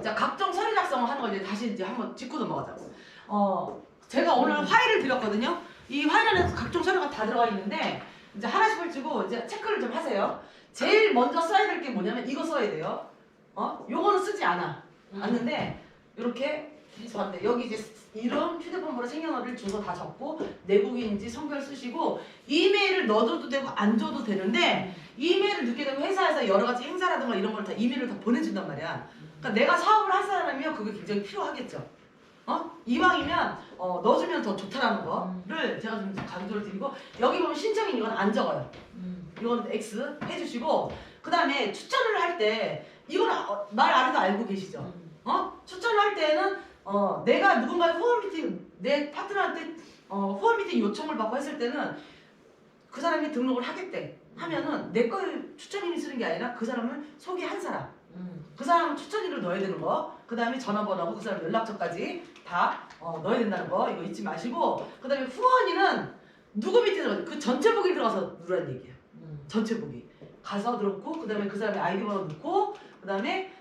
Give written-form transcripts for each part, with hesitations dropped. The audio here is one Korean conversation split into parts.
자, 각종 서류 작성을 하는 거 이제 다시 이제 한번 짚고 넘어가자고. 제가 오늘 파일을 드렸거든요. 이 파일 안에 각종 서류가 다 들어가 있는데 이제 하나씩 펼치고 이제 체크를 좀 하세요. 제일 먼저 써야 될 게 뭐냐면 이거 써야 돼요. 요거는 쓰지 않는데 이렇게 저한테 여기 이제 이름, 휴대폰번호, 생년월일, 주소 다 적고 내국인인지 성별 쓰시고 이메일을 넣어줘도 되고 안 줘도 되는데 이메일을 넣게 되면 회사에서 여러 가지 행사라든가 이런 걸 다 이메일을 다 보내준단 말이야. 그러니까 내가 사업을 할 사람이면 그게 굉장히 필요하겠죠. 이왕이면 넣어주면 더 좋다라는 거를 제가 좀 강조를 드리고 여기 보면 신청인 이건 안 적어요. 이건 X 해주시고 그 다음에 추천을 할 때 이건 말 안 해도 알고 계시죠? 추천을 할 때는 내가 누군가의 후원 미팅 내 파트너한테 후원 미팅 요청을 받고 했을 때는 그 사람이 등록을 하겠대 하면은 내 거 추천인이 쓰는 게 아니라 그 사람을 소개한 사람 그 사람은 추천인을 넣어야 되는 거 그 다음에 전화번호하고 그 사람 연락처까지 다 넣어야 된다는 거 이거 잊지 마시고 그 다음에 후원인은 누구 밑에 들어가 그 전체 보기 들어가서 누르라는 얘기예요. 전체 보기 가서 넣고 그 다음에 그 사람의 아이디 번호 넣고 그 다음에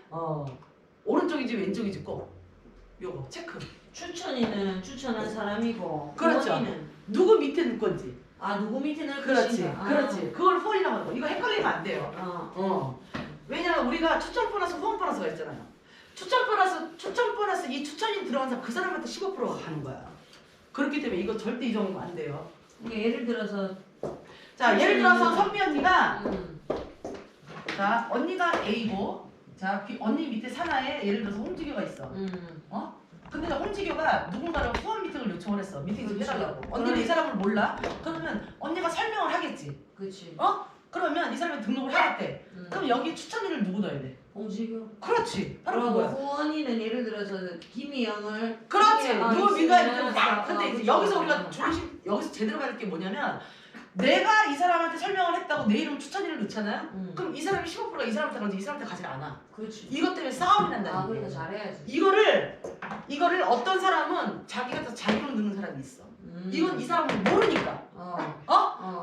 오른쪽인지 왼쪽인지 꼭 요거 체크. 추천인은 추천한 사람이고 그렇죠. 후원인은 누구 밑에 넣을 건지. 누구 밑에 넣을 그렇지, 것인가. 그렇지. 그걸 후원이라고 하는 거. 이거 헷갈리면 안 돼요. 왜냐면 우리가 추천 보너스, 후원 보너스가 있잖아요. 추천 보너스 이 추천인 들어간 사람 그 사람한테 15%가 가는 거야. 그렇기 때문에 이거 절대 잊어먹으면 안 돼요. 그러니까 예를 들어서 자, 예를 들어서 선미 언니가 자, 언니가 A고 자, 언니 밑에 산하에 예를 들어서 홍지교가 있어. 근데 홍지교가 누군가를 후원 미팅을 요청을 했어. 미팅 좀 해달라고. 언니는 이 사람을 몰라. 그러면 언니가 설명을 하겠지. 그렇지. 그러면 이 사람이 등록을 하겠대. 그럼 여기 추천인을 누구 넣어야 돼? 홍지교. 그렇지. 바로 그리고 그거야. 후원인은 예를 들어서 김희영을 그렇지. 누구 민가 있으면은 근데 이제 여기서 우리가 여기서 제대로 받을 게 뭐냐면 내가 이 사람한테 설명을 했다고 내 이름 추천인을 넣잖아요. 그럼 이 사람이 15%가 이 사람한테 가지 이 사람한테 가지 않아. 그렇지. 이것 때문에 싸움이 난다는 그러니까 거예요. 잘해야지. 이거를 어떤 사람은 자기가 더 자기로 넣는 사람이 있어. 이건 이 사람은 모르니까.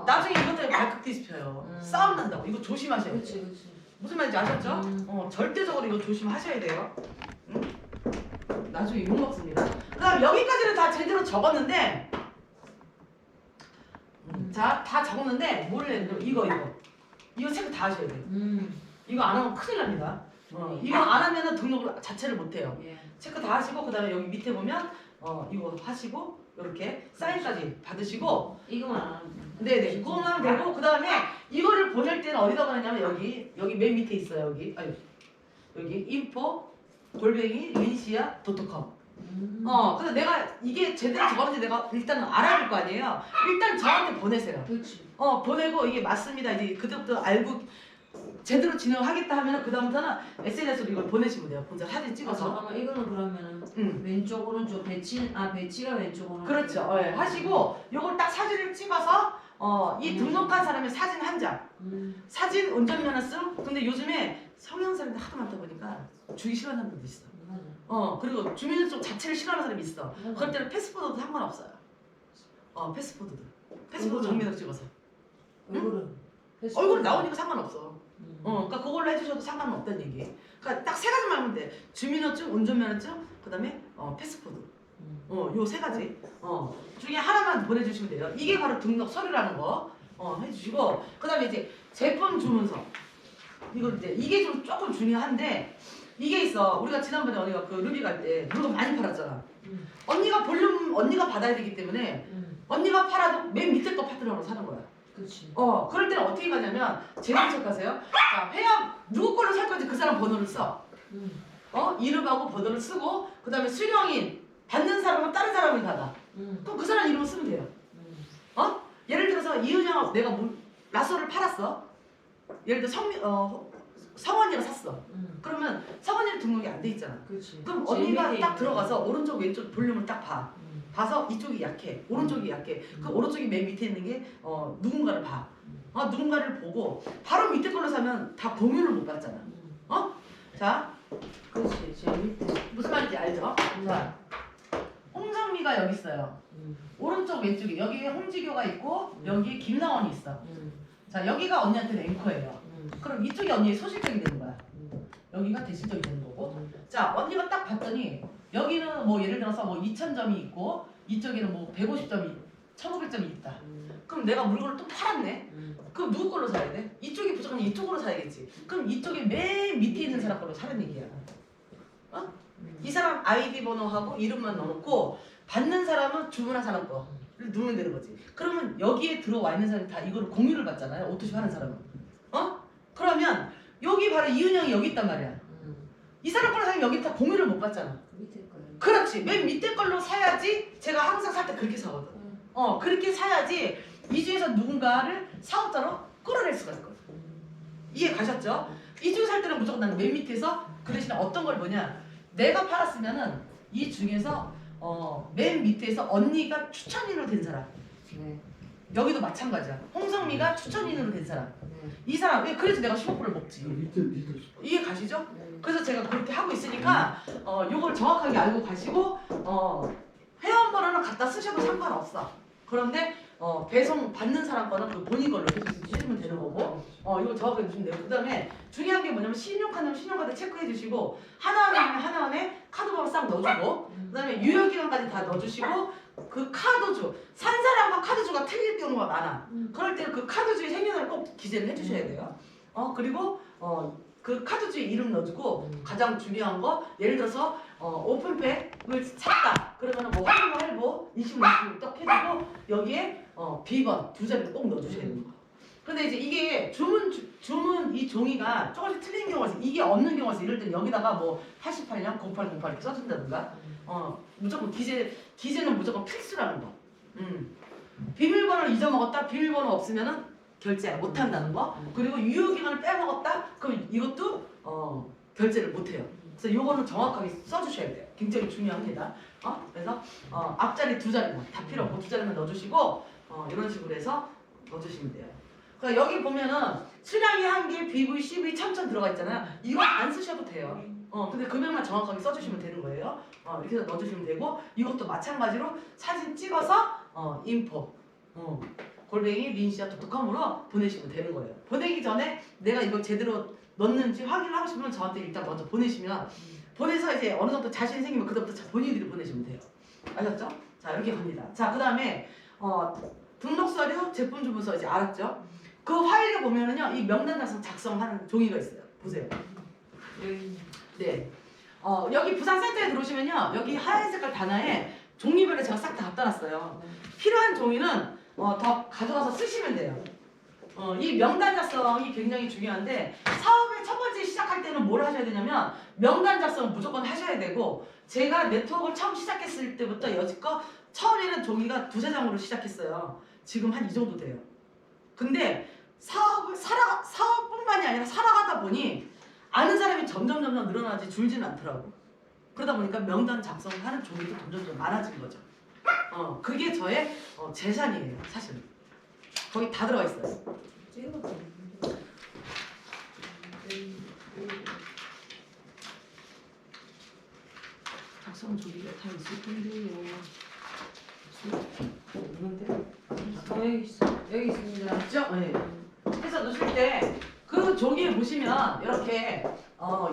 나중에 이것 때문에 발칵 뒤집혀요. 싸움 난다고. 이거 조심하셔야 돼요. 그렇지. 무슨 말인지 아셨죠? 절대적으로 이거 조심하셔야 돼요. 나중에 욕먹습니다. 그 다음 여기까지는 다 제대로 적었는데 자, 다 적었는데 뭘 해야 돼요? 이거 체크 다 하셔야 돼요. 이거 안 하면 큰일 납니다. 이거 안 하면은 등록을 자체를 못 해요. 예. 체크 다 하시고 그 다음에 여기 밑에 보면 이거 하시고 이렇게 사인까지 받으시고 이거만 안 하면 돼. 네네 그거만 하면 되고 그 다음에 이거를 보낼 때는 어디다 보내냐면 여기 맨 밑에 있어요. 여기 info @linsia.com 그래서 내가 이게 제대로 적었는지 내가 일단은 알아야 될 거 아니에요. 일단 저한테 보내세요. 그렇지. 보내고 이게 맞습니다. 이제 그때부터 알고 제대로 진행하겠다 하면 그 다음부터는 SNS로 이걸 보내시면 돼요. 혼자 사진 찍어서. 잠깐만 이거는 그러면은 왼쪽 오른쪽 배치가 왼쪽 오른쪽. 그렇죠. 하시고 요걸 딱 사진을 찍어서 이 등록한 사람의 사진 한 장. 사진 운전면허증. 근데 요즘에 성형 사람들 하도 많다 보니까 주기 싫어하는 사람들도 있어. 그리고 주민등록 자체를 싫어하는 사람이 있어. 그럴 때는 패스포드도 상관없어요. 패스포드 정면으로 찍어서. 얼굴 나오니까 상관없어. 그러니까 그걸로 해주셔도 상관은 없다는 얘기. 그러니까 딱 세 가지만 하면 돼. 주민등록증, 운전면허증, 그다음에 패스포드. 요 세 가지. 중에 하나만 보내주시면 돼요. 이게 바로 등록 서류라는 거 해주시고, 그다음에 이제 제품 주문서. 이게 좀 조금 중요한데 이게 있어. 우리가 지난번에 언니가 그 루비 갈 때 물건 많이 팔았잖아. 언니가 받아야 되기 때문에 언니가 팔아도 맨 밑에 거 파트너로 사는 거야. 그렇지. 그럴 때는 어떻게 가냐면 제대로 체크하세요. 자, 회원 누구 걸로 살 건지 그 사람 번호를 써. 이름하고 번호를 쓰고 그 다음에 수령인 받는 사람은 다른 사람을 받아. 그럼 그 사람 이름을 쓰면 돼요. 예를 들어서 이은영 내가 라쏘를 팔았어. 예를 들어 성원이가 샀어. 그러면 성원이는 등록이 안 돼 있잖아. 그렇지. 그럼 언니가 딱 들어가서 오른쪽 왼쪽 볼륨을 딱 봐. 봐서 이쪽이 약해, 오른쪽이 약해. 그 오른쪽이 맨 밑에 있는 게 누군가를 봐. 누군가를 보고 바로 밑에 걸로 사면 다 공유를 못 받잖아. 자, 그렇지. 제일 밑에. 무슨 말인지 알죠? 자, 홍정미가 여기 있어요. 오른쪽 왼쪽에 여기에 홍지교가 있고 여기에 김나원이 있어. 자, 여기가 언니한테는 앵커예요. 그럼 이쪽이 언니의 소실적이 되는 거야. 여기가 대칭점이 되는 거고. 자, 언니가 딱 봤더니 여기는 뭐 예를 들어서 뭐 2,000점이 있고 이쪽에는 뭐 150점이 1,500점이 있다. 그럼 내가 물건을 또 팔았네. 그럼 누구 걸로 사야 돼? 이쪽이 무조건 이쪽으로 사야겠지. 그럼 이쪽에 맨 밑에 있는 사람 걸로 사는 얘기야. 어? 이 사람 아이디 번호하고 이름만 넣어놓고 받는 사람은 주문한 사람 거를 누르면 되는 거지. 그러면 여기에 들어와 있는 사람이 다 이거를 공유를 받잖아요. 오토시 하는 사람은. 어? 그러면 여기 바로 이은영이 여기 있단 말이야. 이 사람 걸로 사면 여기 다 공유를 못 받잖아. 밑에 거요. 그렇지. 맨 밑에 걸로 사야지. 제가 항상 살 때 그렇게 사거든. 그렇게 사야지 이 중에서 누군가를 사업자로 끌어낼 수가 있거든. 이해 가셨죠? 이 중에 살 때는 무조건 나는 맨 밑에서 그 대신에 어떤 걸 보냐. 내가 팔았으면은 이 중에서 맨 밑에서 언니가 추천인으로 된 사람. 네. 여기도 마찬가지야. 홍성미가 추천인으로 된 사람. 네. 이 사람 왜 그래서 내가 15%를 먹지. 밑에 이해 가시죠? 네. 그래서 제가 그렇게 하고 있으니까 요걸 정확하게 알고 가시고 회원번호는 갖다 쓰셔도 상관없어. 그런데 배송 받는 사람 거는 그 본인 걸로 해주시면 되는 거고 이거 정확하게 주시면 돼요. 그 다음에 중요한 게 뭐냐면 신용카드는 신용카드 체크해 주시고 하나원에 카드번호 싹 넣어주고 그 다음에 유효기간까지 다 넣어주시고 그 카드주 산 사람과 카드주가 틀릴 경우가 많아. 그럴 때는 그 카드주의 생년월일 꼭 기재를 해주셔야 돼요. 그리고 그 카드주의 이름 넣어주고 가장 중요한 거 예를 들어서 오픈백을 샀다 그러면 뭐 할부 20을 딱 해주고 여기에 B번 두 자리를 꼭 넣어주셔야 되는 거. 근데 이제 이게 주문 이 종이가 조금씩 틀린 경우가 있어. 이게 없는 경우가 있어. 이럴 땐 여기다가 뭐 88년 0808 이렇게 써준다든가 무조건 기재는 무조건 필수라는 거. 비밀번호를 잊어먹었다 비밀번호 없으면은 결제 못 한다는 거. 그리고 유효기간을 빼먹었다 그럼 이것도 결제를 못 해요. 그래서 요거는 정확하게 써주셔야 돼요. 굉장히 중요합니다. 그래서 앞자리 두 자리만 다 필요 없고 두 자리만 넣어주시고 이런 식으로 해서 넣어주시면 돼요. 그러니까 여기 보면은 수량이 1개, BV, CV, 첨첨 들어가 있잖아요. 이거 안 쓰셔도 돼요. 근데 금액만 정확하게 써주시면 되는 거예요. 이렇게 해서 넣어주시면 되고 이것도 마찬가지로 사진 찍어서 인포 골뱅이 린시아톡톡컴으로 보내시면 되는 거예요. 보내기 전에 내가 이걸 제대로 넣는지 확인하고 싶으면 저한테 일단 먼저 보내시면 보내서 이제 어느 정도 자신이 생기면 그다음부터 본인들이 보내시면 돼요. 아셨죠? 자 이렇게 갑니다. 자 그 다음에 등록 서류, 제품 주문서 이제 알았죠? 그 파일에 보면은요 이 명단 작성하는 종이가 있어요. 보세요. 네. 여기 부산센터에 들어오시면요 여기 하얀 색깔 단화에 종이별로 제가 싹 다 갖다 놨어요. 필요한 종이는 더 가져가서 쓰시면 돼요. 이 명단 작성이 굉장히 중요한데 사업을 첫 번째 시작할 때는 뭘 하셔야 되냐면 명단 작성을 무조건 하셔야 되고 제가 네트워크를 처음 시작했을 때부터 여지껏 처음에는 종이가 두세 장으로 시작했어요. 지금 한 이 정도 돼요. 근데 사업뿐만이 아니라 살아가다 보니 아는 사람이 점점 늘어나지 줄지는 않더라고. 그러다 보니까 명단 작성하는 종이도 점점 많아진 거죠. 그게 저의 재산이에요, 사실. 거기 다 들어가 있어요. 작성 종이가 다 있을 텐데요. 없는데? 여기 있어. 여기 있습니다. 있죠? 네. 그래서 넣으실 때 그 종이에 보시면 이렇게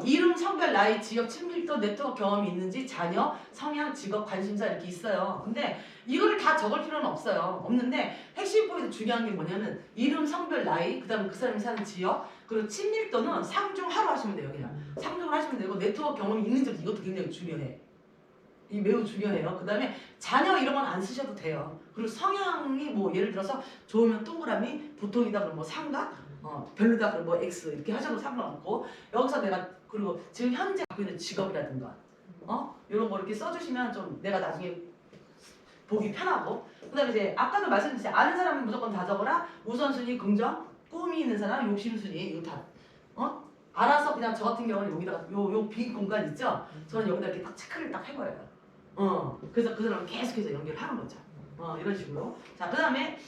이름, 성별, 나이, 지역, 친밀도, 네트워크 경험이 있는지 자녀, 성향, 직업, 관심사 이렇게 있어요. 근데 이거를 다 적을 필요는 없어요. 없는데 핵심 포인트 중요한 게 뭐냐면 이름, 성별, 나이, 그 다음에 그 사람이 사는 지역, 그리고 친밀도는 상중하로 하시면 돼요. 그냥 상중을 하시면 되고 네트워크 경험이 있는지 이것도 굉장히 중요해. 이 매우 중요해요. 그 다음에 자녀 이런 건 안 쓰셔도 돼요. 그리고 성향이 뭐 예를 들어서 좋으면 동그라미, 보통이다 그러면 뭐 삼각, 별로다 그러면 뭐 X 이렇게 하셔도 상관없고 여기서 내가 그리고 지금 현재 갖고 있는 직업이라든가 이런 거 이렇게 써주시면 좀 내가 나중에 보기 편하고 그 다음에 이제 아까도 말씀드렸듯이 아는 사람은 무조건 다 적어라. 우선순위, 긍정, 꿈이 있는 사람, 욕심순위 이거 다 알아서 그냥 저 같은 경우는 여기다가 요 빈 공간 있죠? 저는 여기다 이렇게 딱 체크를 딱 해버려요. 그래서 그 사람을 계속해서 연결을 하는 거죠. 이런 식으로. 자, 그 다음에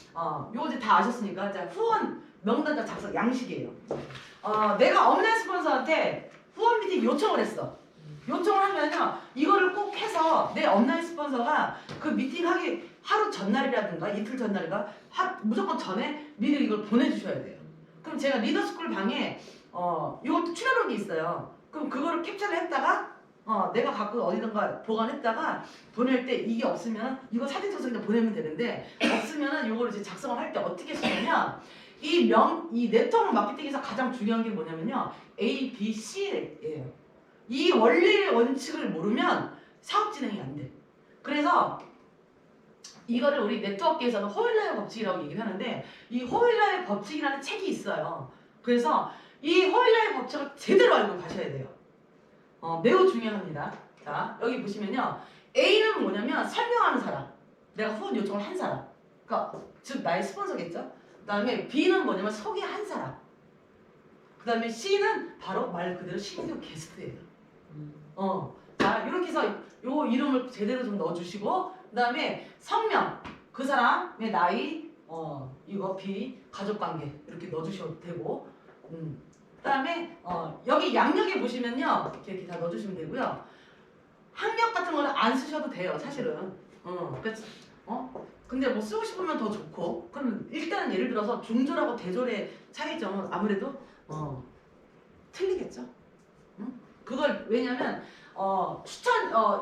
요거 이제 다 아셨으니까 자, 후원 명단자 작성 양식이에요. 내가 업라인 스폰서한테 후원 미팅 요청을 했어. 요청을 하면요 이거를 꼭 해서 내 업라인 스폰서가 그 미팅 하기 하루 전날이라든가 이틀 전날인가 무조건 전에 미리 이걸 보내주셔야 돼요. 그럼 제가 리더스쿨 방에 이것도 출연록이 있어요. 그럼 그거를 캡처를 했다가 내가 갖고 어디든가 보관했다가 보낼 때 이게 없으면 이거 사진 찍어서 그냥 보내면 되는데 없으면은 이거를 이제 작성을 할 때 어떻게 쓰냐면 이 네트워크 마케팅에서 가장 중요한 게 뭐냐면요. A, B, C예요. 이 원리의 원칙을 모르면 사업 진행이 안 돼. 그래서 이거를 우리 네트워크에서는 호일러의 법칙이라고 얘기를 하는데 이 호일러의 법칙이라는 책이 있어요. 그래서 이 호일러의 법칙을 제대로 알고 가셔야 돼요. 매우 중요합니다. 자, 여기 보시면요. A는 뭐냐면 설명하는 사람. 내가 후원 요청을 한 사람. 그러니까 즉 나의 스폰서겠죠. 그 다음에 B는 뭐냐면 소개한 사람. 그 다음에 C는 바로 말 그대로 신규 게스트예요. 자, 이렇게 해서 요 이름을 제대로 좀 넣어주시고 그 다음에 성명, 그 사람의 나이, 이거 B, 가족관계 이렇게 넣어주셔도 되고 그 다음에 여기 양력에 보시면요 이렇게 다 넣어주시면 되고요. 학력 같은 거는 안 쓰셔도 돼요 사실은. 근데 뭐 쓰고 싶으면 더 좋고. 그럼 일단 예를 들어서 중졸하고 대졸의 차이점은 아무래도 틀리겠죠. 그걸 왜냐면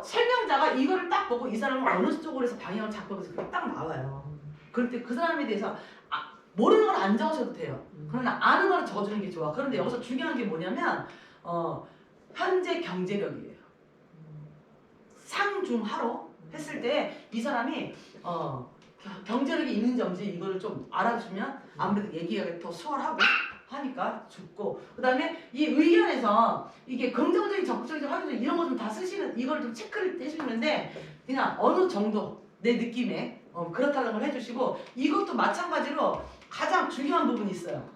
설명자가 이거를 딱 보고 이 사람은 어느 쪽으로 해서 방향을 잡고 해서 그게 딱 나와요. 그럴 때 그 사람에 대해서 모르는 건 안 적으셔도 돼요. 그러나 아는 걸 적어주는 게 좋아. 그런데 여기서 중요한 게 뭐냐면 현재 경제력이에요. 상중하로 했을 때 이 사람이 경제력이 있는지 없는지 이거를 좀 알아주면 아무래도 얘기가 더 수월하고 하니까 좋고. 그 다음에 이 의견에서 이게 긍정적인 적극적인 활용적 이런 거 좀 다 쓰시는 이걸 좀 체크를 해주시는데 그냥 어느 정도 내 느낌에 그렇다는 걸 해주시고 이것도 마찬가지로 가장 중요한 부분이 있어요.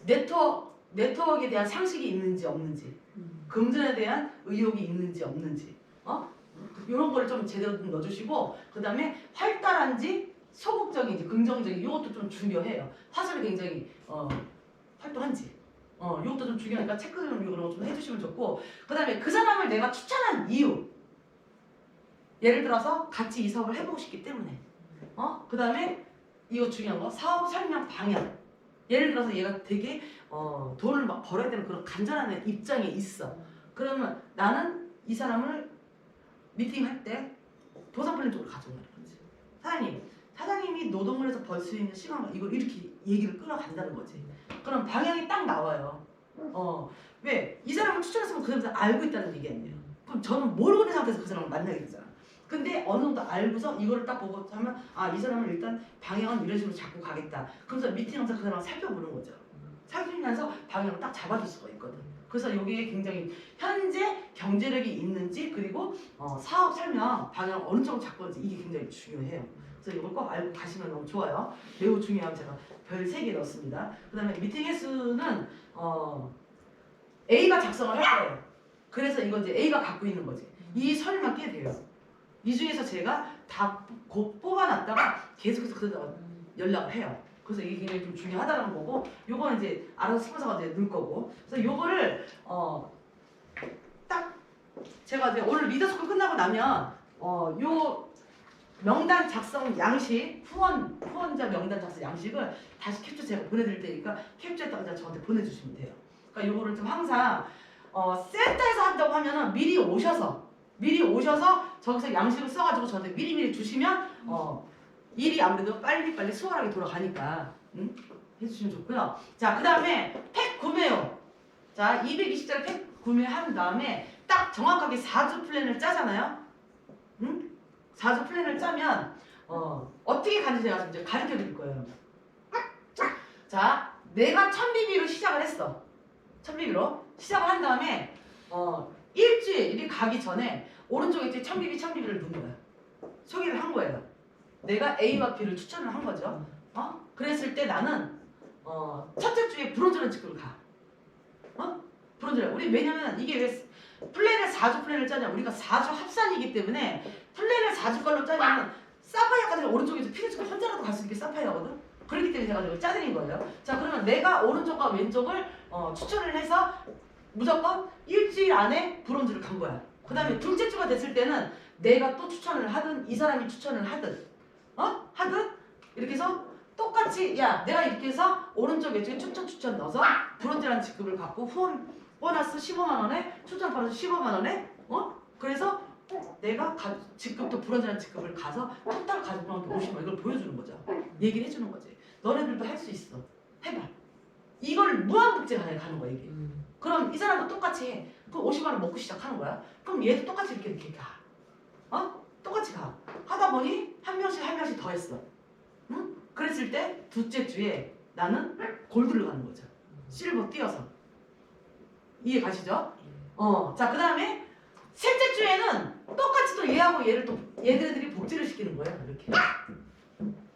네트워크에 대한 상식이 있는지 없는지 금전에 대한 의욕이 있는지 없는지 이런 거를 좀 제대로 좀 넣어주시고 그 다음에 활달한지 소극적인지 긍정적인 이것도 좀 중요해요. 화술이 굉장히 활동한지 이것도 좀 중요하니까 체크 좀 이런 거 좀 해주시면 좋고 그 다음에 그 사람을 내가 추천한 이유 예를 들어서 같이 이 사업을 해보고 싶기 때문에 그 다음에 이거 중요한 거 사업 설명 방향 예를 들어서 얘가 되게 돈을 막 벌어야 되는 그런 간절한 입장에 있어. 그러면 나는 이 사람을 미팅할 때 보상 플랜 쪽으로 가져가는 거지. 사장님이 노동을 해서 벌 수 있는 시간을 이걸 이렇게 얘기를 끌어간다는 거지. 그럼 방향이 딱 나와요. 왜? 이 사람을 추천했으면 그 사람을 알고 있다는 얘기 아니에요. 그럼 저는 모르고 있는 상태에서 그 사람을 만나게 되잖아. 근데 어느 정도 알고서 이거를 딱 보고 하면 이 사람은 일단 방향은 이런 식으로 잡고 가겠다. 그래서 미팅하면서 그 사람을 살펴보는 거죠. 살피면서 방향을 딱 잡아줄 수가 있거든. 그래서 여기에 굉장히 현재 경제력이 있는지 그리고 사업 설명 방향을 어느 쪽으로 잡고 있는지 이게 굉장히 중요해요. 그래서 이걸 꼭 알고 가시면 너무 좋아요. 매우 중요하면 제가 별 3개 넣었습니다. 그 다음에 미팅 횟수는 A가 작성을 할 거예요. 그래서 이건 이제 A가 갖고 있는 거지. 이 설만 꽤 돼요. 이 중에서 제가 다 곧 뽑아놨다가 계속해서 그러다가 연락을 해요. 그래서 이게 굉장히 좀 중요하다는 거고 요거는 이제 알아서 스폰서가 이제 넣을 거고 그래서 요거를 딱 제가 이제 오늘 리더스쿨 끝나고 나면 요 명단 작성 양식 후원자 명단 작성 양식을 다시 캡처 제가 보내드릴 테니까 캡처했다가 저한테 보내주시면 돼요. 그러니까 요거를 좀 항상 센터에서 한다고 하면은 미리 오셔서 저기서 양식을 써가지고 저한테 미리미리 주시면 일이 아무래도 빨리빨리 수월하게 돌아가니까 해주시면 좋고요. 자, 그 다음에 팩 구매요. 자, 220짜리 팩 구매한 다음에 딱 정확하게 4주 플랜을 짜잖아요. 4주 플랜을 짜면 어떻게 가는지 제가 이제 가르쳐 드릴 거예요. 자, 내가 1000BB로 시작을 했어. 1000BB로 시작을 한 다음에 일주일이 가기 전에 오른쪽에 이제 1000BB를 넣은 거야. 소개를 한 거예요. 내가 A와 B를 추천을 한 거죠. 그랬을 때 나는 첫째 주에 브론즈라는 직구를 가. 브론즈라. 우리 왜냐면 이게 왜 플랜을 4주 플랜을 짜냐? 우리가 4주 합산이기 때문에 플랜을 4주 걸로 짜면 사파이어까지 오른쪽에서 피니츠가 혼자라도 갈 수 있게 사파이어거든. 그렇기 때문에 제가 이걸 짜드린 거예요. 자, 그러면 내가 오른쪽과 왼쪽을 추천을 해서 무조건 일주일 안에 브론즈를 간 거야. 그 다음에 둘째 주가 됐을 때는 내가 또 추천을 하든 이 사람이 추천을 하든 하든 이렇게 해서 똑같이 야 내가 이렇게 해서 오른쪽 왼쪽에 추천 넣어서 브론즈라는 직급을 갖고 후원 보너스 15만 원에 추천 받아서 15만 원에 그래서 내가 직급도 브론즈라는 직급을 가서 토탈 가지고 나온 게 50만 원 이걸 보여주는 거죠. 얘기를 해주는 거지. 너네들도 할 수 있어. 해봐. 이걸 무한복제가 가는 거야 이게. 그럼 이 사람도 똑같이 해. 그럼 50만 원 먹고 시작하는 거야. 그럼 얘도 똑같이 이렇게 가. 똑같이 가. 하다 보니 한 명씩 더 했어. 응? 그랬을 때 둘째 주에 나는 골드를 가는 거죠. 실버 띄어서. 이해 가시죠? 자, 그 다음에 셋째 주에는 똑같이 또 얘하고 얘들이 복제를 시키는 거예요. 이렇게.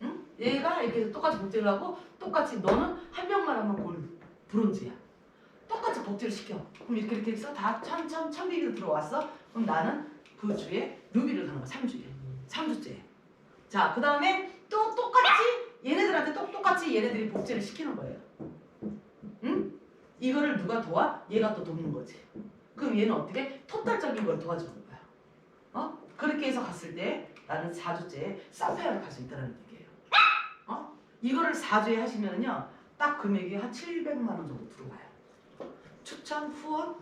응? 얘가 이렇게 똑같이 복제를 하고 똑같이 너는 한 명만 하면 골드, 브론즈야. 똑같이 복제를 시켜. 그럼 이렇게 해서 다 1000비비로 들어왔어. 그럼 나는 그 주에 루비를 가는 거야. 3주에. 3주째. 자, 그 다음에 또 똑같이 얘네들한테 똑같이 얘네들이 복제를 시키는 거예요. 응? 이거를 누가 도와? 얘가 또 돕는 거지. 그럼 얘는 어떻게? 토탈적인 걸 도와주는 거야. 그렇게 해서 갔을 때 나는 4주째 사파이어를 갈 수 있다는 얘기예요. 이거를 4주에 하시면요. 딱 금액이 한 700만 원 정도 들어와요. 추천, 후원,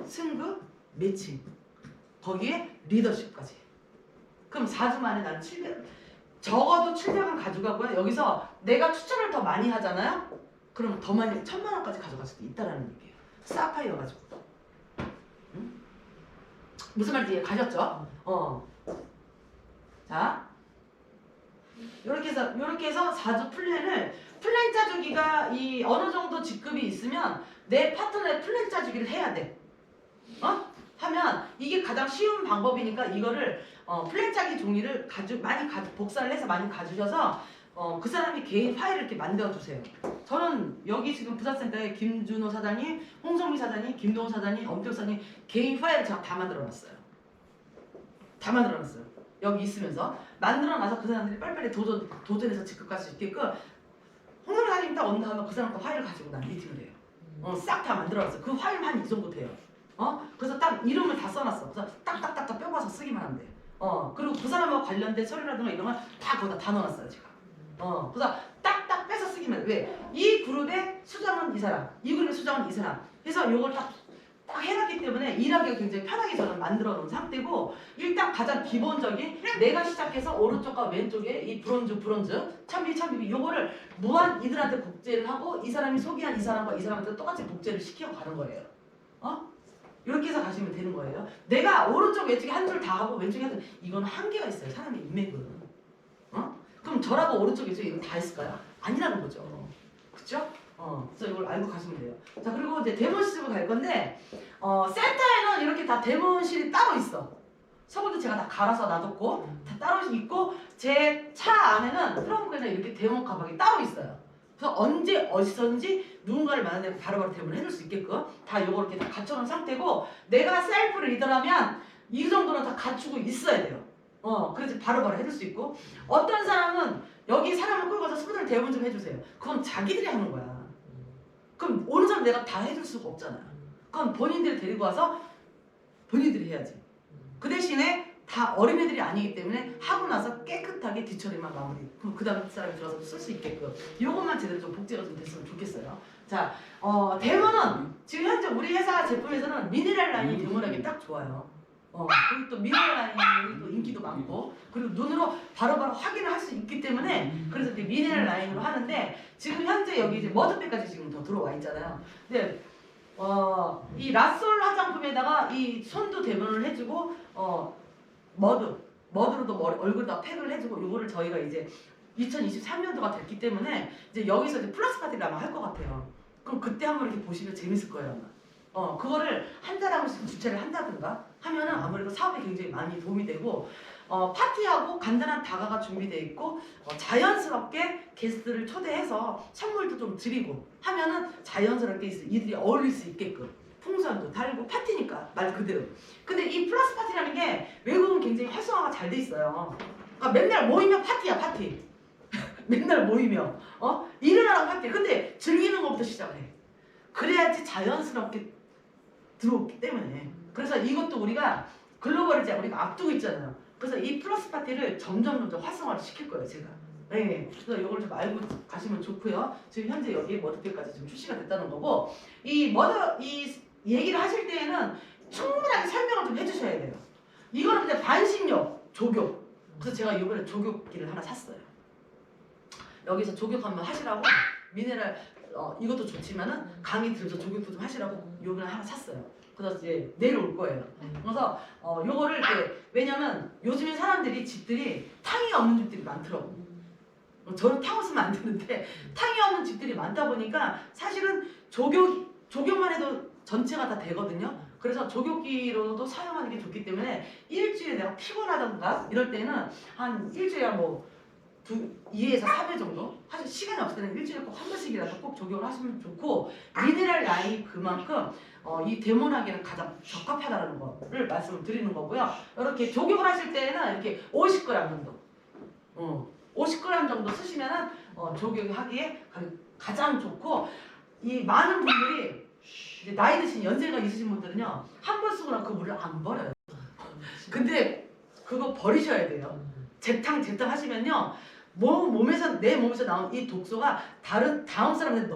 승급, 매칭. 거기에 리더십까지. 그럼 4주 만에 나는 700, 적어도 700원 가져가고요. 여기서 내가 추천을 더 많이 하잖아요. 그럼 더 많이 1000만 원까지 가져갈 수도 있다라는 얘기예요. 사파이어 가지고. 응? 무슨 말인지 이해 가셨죠? 자, 이렇게 해서 4주 플랜 짜주기가 이 어느 정도 직급이 있으면 내 파트너의 플랜 짜주기를 해야 돼. 하면 이게 가장 쉬운 방법이니까 이거를 플랜 짜기 종이를 복사를 해서 많이 가주셔서 그 사람이 개인 파일을 이렇게 만들어 주세요. 저는 여기 지금 부사센터에 김준호 사장님, 홍성미 사장님, 김동호 사장님, 엄태욱 사장님 개인 파일을 제가 다 만들어 놨어요. 다 만들어 놨어요. 여기 있으면서 만들어 놔서 그 사람들이 빨리빨리 도전해서 직급 갈 수 있게끔 홍성미 사장님 딱 온다면 그 사람 거 파일을 가지고 난 미팅을 해요. 싹 다 만들어 놨어요. 그 파일만 이 정도 돼요. 그래서 딱 이름을 다 써놨어. 그래서 딱딱딱딱 뼈가서 쓰기만 하면 돼. 그리고 그 사람하고 관련된 서류라든가 이런 건 다 거기다 다 넣어놨어요 제가. 그래서 딱딱 빼서 쓰기만 해. 왜? 이 그룹의 수장은 이 사람, 이 그룹의 수장은 이 사람. 그래서 요걸 딱 해놨기 때문에 일하기가 굉장히 편하게 저는 만들어 놓은 상태고 일단 가장 기본적인 내가 시작해서 오른쪽과 왼쪽에 이 브론즈, 참비 요거를 무한 이들한테 복제를 하고 이 사람이 소개한 이 사람과 이 사람한테 똑같이 복제를 시켜 가는 거예요. 이렇게 해서 가시면 되는 거예요. 내가 오른쪽 왼쪽에 한 줄 다 하고 왼쪽에 한 줄 이거는 한계가 있어요. 사람의 인맥은. 그럼 저라고 오른쪽 왼쪽에 이거 다 했을까요? 아니라는 거죠. 그쵸? 그래서 이걸 알고 가시면 돼요. 자, 그리고 이제 데몬실로 갈 건데 센터에는 이렇게 다 데몬실이 따로 있어. 서버도 제가 다 갈아서 놔뒀고 다 따로 있고 제 차 안에는 트렁크에는 이렇게 데몬 가방이 따로 있어요. 그래서 언제 어디서든지 누군가를 만나면 바로바로 대본을 해줄 수 있게끔 다 요거 이렇게 다 갖춰놓은 상태고 내가 셀프 리더라면 이 정도는 다 갖추고 있어야 돼요. 그래서 바로바로 해줄 수 있고 어떤 사람은 여기 사람을 끌고 와서 스무들 대본 좀 해주세요. 그건 자기들이 하는 거야. 그럼 오는 사람 내가 다 해줄 수가 없잖아요. 그건 본인들이 데리고 와서 본인들이 해야지. 그 대신에 다 어린애들이 아니기 때문에 하고 나서 깨끗하게 뒤처리만 마무리. 그럼 그 다음 사람이 들어와서 쓸 수 있게끔 이것만 제대로 좀 복제가 좀 됐으면 좋겠어요. 자, 데모는 지금 현재 우리 회사 제품에서는 미네랄 라인이 데모하기 딱 좋아요. 그리고 또 미네랄 라인이 또 인기도 많고 그리고 눈으로 바로바로 확인을 할 수 있기 때문에 그래서 이제 미네랄 라인으로 하는데 지금 현재 여기 이제 머드백까지 지금 더 들어와 있잖아요. 근데 이 라솔 화장품에다가 이 손도 대본을 해주고 머드로도 얼굴 다 팩을 해주고 요거를 저희가 이제 2023년도가 됐기 때문에 이제 여기서 이제 플러스 파티를 아마 할 것 같아요. 그럼 그때 한번 이렇게 보시면 재밌을 거예요 아마. 그거를 한 달에 한 번씩 주최를 한다든가 하면은 아무래도 사업에 굉장히 많이 도움이 되고 파티하고 간단한 다가가 준비되어 있고 자연스럽게 게스트를 초대해서 선물도 좀 드리고 하면은 자연스럽게 이들이 어울릴 수 있게끔 풍선도 달고 파티니까 말 그대로. 근데 이 플러스 파티라는 게 외국은 굉장히 활성화가 잘 돼 있어요. 그러니까 맨날 모이면 파티야 파티. 맨날 모이면 일을 하라고 파티. 근데 즐기는 것부터 시작을 해. 그래야지 자연스럽게 들어오기 때문에. 그래서 이것도 우리가 글로벌이지 우리가 앞두고 있잖아요. 그래서 이 플러스 파티를 점점 활성화를 시킬 거예요 제가. 네, 그래서 이걸 좀 알고 가시면 좋고요. 지금 현재 여기에 머드팩까지 지금 출시가 됐다는 거고 이 얘기를 하실 때에는 충분하게 설명을 좀 해주셔야 돼요. 이거는 그냥 반신욕, 족욕. 그래서 제가 이번에 족욕기를 하나 샀어요. 여기서 족욕 한번 하시라고 미네랄 이것도 좋지만은 강의 들으면서 족욕도 좀 하시라고 요번에 하나 샀어요. 그래서 이제 내일 올 거예요. 그래서 요거를 이렇게 왜냐면 요즘에 사람들이 집들이 탕이 없는 집들이 많더라고. 저는 탕을 쓰면 안 되는데 탕이 없는 집들이 많다 보니까 사실은 족욕만 해도 전체가 다 되거든요. 그래서 족욕기로도 사용하는 게 좋기 때문에 일주일에 내가 피곤하던가 이럴 때는 한 일주일에 뭐 2회에서 3회 정도 사실 시간이 없을 때는 일주일에 꼭 한 번씩이라도 꼭 족욕을 하시면 좋고 미네랄 양이 그만큼 이 데모나기는 가장 적합하다는 거를 말씀을 드리는 거고요. 이렇게 족욕을 하실 때는 이렇게 50g 정도 50g 정도 쓰시면은 족욕하기에 가장 좋고 이 많은 분들이 이제 나이 드신 연세가 있으신 분들은요 한 번 쓰고 나면 그 물을 안 버려요. 근데 그거 버리셔야 돼요. 재탕 하시면요 내 몸에서 나온 이 독소가 다음 사람한테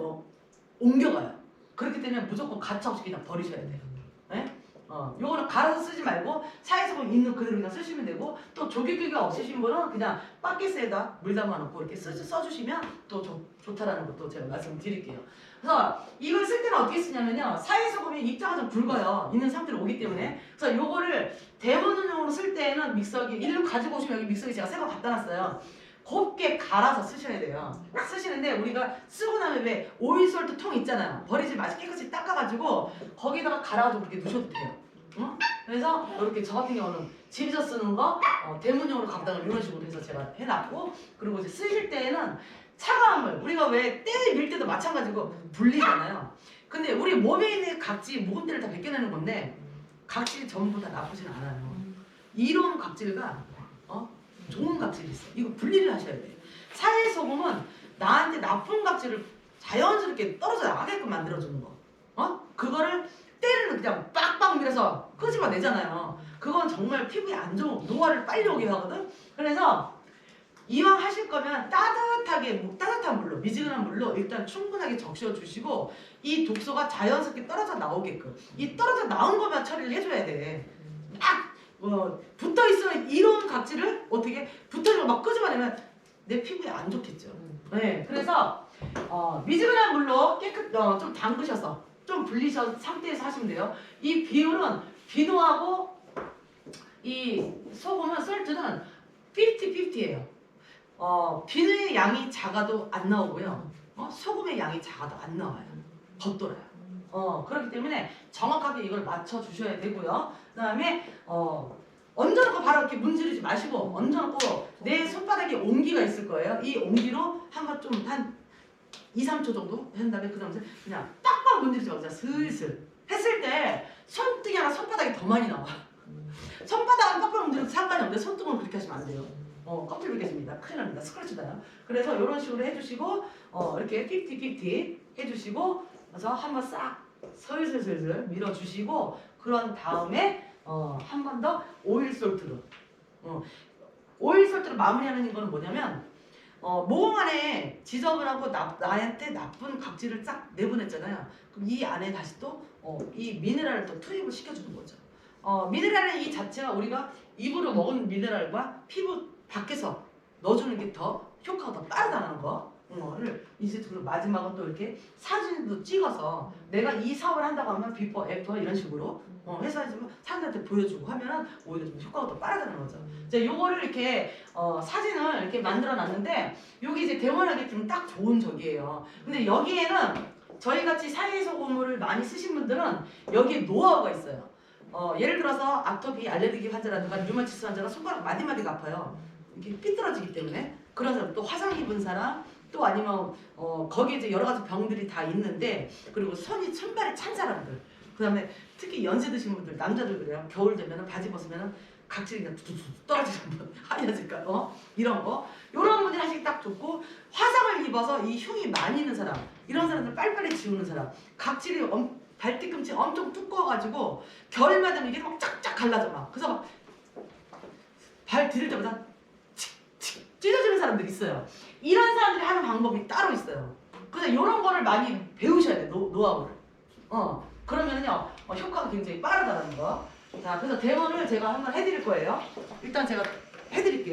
옮겨가요. 그렇기 때문에 무조건 가차없이 그냥 버리셔야 돼요. 네? 요거는 갈아서 쓰지 말고 사회소금 있는 그대로 그냥 쓰시면 되고 또 족욕기가 없으신 분은 그냥 바켓에다 물 담아놓고 이렇게 써주시면 또 좋다라는 것도 제가 말씀드릴게요. 그래서 이걸 쓸 때는 어떻게 쓰냐면요 사회소금이 입자가 좀 굵어요. 있는 상태로 오기 때문에 그래서 요거를 대문용으로 쓸 때는 믹서기 일로 가지고 오시면 여기 믹서기 제가 새 거 갖다 놨어요. 곱게 갈아서 쓰셔야 돼요. 쓰시는데 우리가 쓰고 나면 왜 오일솔트 통 있잖아요. 버리지 마시고 깨끗이 닦아가지고 거기다가 갈아가지고 그렇게 넣으셔도 돼요. 응? 그래서 이렇게 저 같은 경우는 집에서 쓰는 거 대문용으로 갖다가 이런 식으로 해서 제가 해놨고 그리고 이제 쓰실 때에는 차가운 물 우리가 왜 때 밀 때도 마찬가지고 불리잖아요. 근데 우리 몸에 있는 각질 묵은 때를 다 벗겨내는 건데 각질이 전부 다 나쁘진 않아요. 이런 각질과 좋은 각질이 있어. 이거 분리를 하셔야 돼요. 사회소금은 나한테 나쁜 각질을 자연스럽게 떨어져 나가게끔 만들어주는 거. 그거를 때를 그냥 빡빡 밀어서 끄집어내잖아요. 그건 정말 피부에 안 좋은 노화를 빨리 오게 하거든. 그래서 이왕 하실 거면 따뜻한 물로 미지근한 물로 일단 충분하게 적셔주시고 이 독소가 자연스럽게 떨어져 나오게끔 이 떨어져 나온 것만 처리를 해줘야 돼. 딱 붙어있으면 이런 각질을 어떻게 붙어있는 거 막 끄집어내면 내 피부에 안 좋겠죠. 네, 그래서 미지근한 물로 좀 담그셔서 좀 불리셔 상태에서 하시면 돼요. 이 비율은 비누하고 이 소금은 솔트는 50-50예요. 비누의 양이 작아도 안 나오고요. 소금의 양이 작아도 안 나와요. 겉돌아요. 그렇기 때문에 정확하게 이걸 맞춰 주셔야 되고요. 그 다음에 얹어놓고 바로 이렇게 문지르지 마시고 얹어놓고 내 손바닥에 온기가 있을 거예요. 이 온기로 한번 좀 한 2-3초 정도 한 다음에 그 다음에 그냥 빡빡 문지르지 말고 슬슬 했을 때 손등이 아니라 손바닥이 더 많이 나와. 손바닥은 빡빡 문지르도 상관이 없는데 손등은 그렇게 하시면 안 돼요. 껍질 벗겨집니다. 큰일 납니다. 스크래치 나요. 그래서 이런 식으로 해주시고 이렇게 50-50 해주시고 그래서 한번 싹 슬슬 밀어주시고 그런 다음에 한 번 더 오일솔트로 오일솔트로 마무리하는 거는 뭐냐면 모공 안에 지저분하고 나한테 나쁜 각질을 쫙 내보냈잖아요. 그럼 이 안에 다시 또 이 미네랄을 또 투입을 시켜주는 거죠. 미네랄의 이 자체가 우리가 입으로 먹은 미네랄과 피부 밖에서 넣어주는 게 더 효과가 더 빠르다는 거를 이제 그리고 마지막은 또 이렇게 사진도 찍어서 내가 이 사업을 한다고 하면 비포 애프터 이런 식으로 해서 사람들한테 보여주고 하면은 오히려 좀 효과가 더 빠르다는 거죠. 이제 요거를 이렇게 사진을 이렇게 만들어 놨는데 여기 이제 대원하기 좀 딱 좋은 적이에요. 근데 여기에는 저희 같이 사회소금물을 많이 쓰신 분들은 여기에 노하우가 있어요. 예를 들어서 아토피 알레르기 환자라든가 류마티스 환자가 손가락 마디마디가 아파요. 이렇게 삐뚤어지기 때문에 그런 사람 또 화상 입은 사람 또 아니면 거기에 이제 여러 가지 병들이 다 있는데 그리고 손발이 찬 사람들 그 다음에 특히 연세 드신 분들 남자들 그래요. 겨울 되면 바지 벗으면 각질이 그냥 툭툭 떨어지는 분 하얘질까 이런 거 이런 분들이 하시기 딱 좋고 화상을 입어서 이 흉이 많이 있는 사람 이런 사람들 빨리빨리 지우는 사람 각질이 발뒤꿈치 엄청 두꺼워가지고 겨울만 되면 이게 막 쫙쫙 갈라져 막 그래서 막 발 디딜 때마다 칙칙 찢어지는 사람들이 있어요. 이런 사람들이 하는 방법이 따로 있어요. 그래서 이런 거를 많이 배우셔야 돼요. 노하우를. 그러면은요 효과가 굉장히 빠르다는 거. 자, 그래서 데모를 제가 한번 해드릴 거예요. 일단 제가 해드릴게요.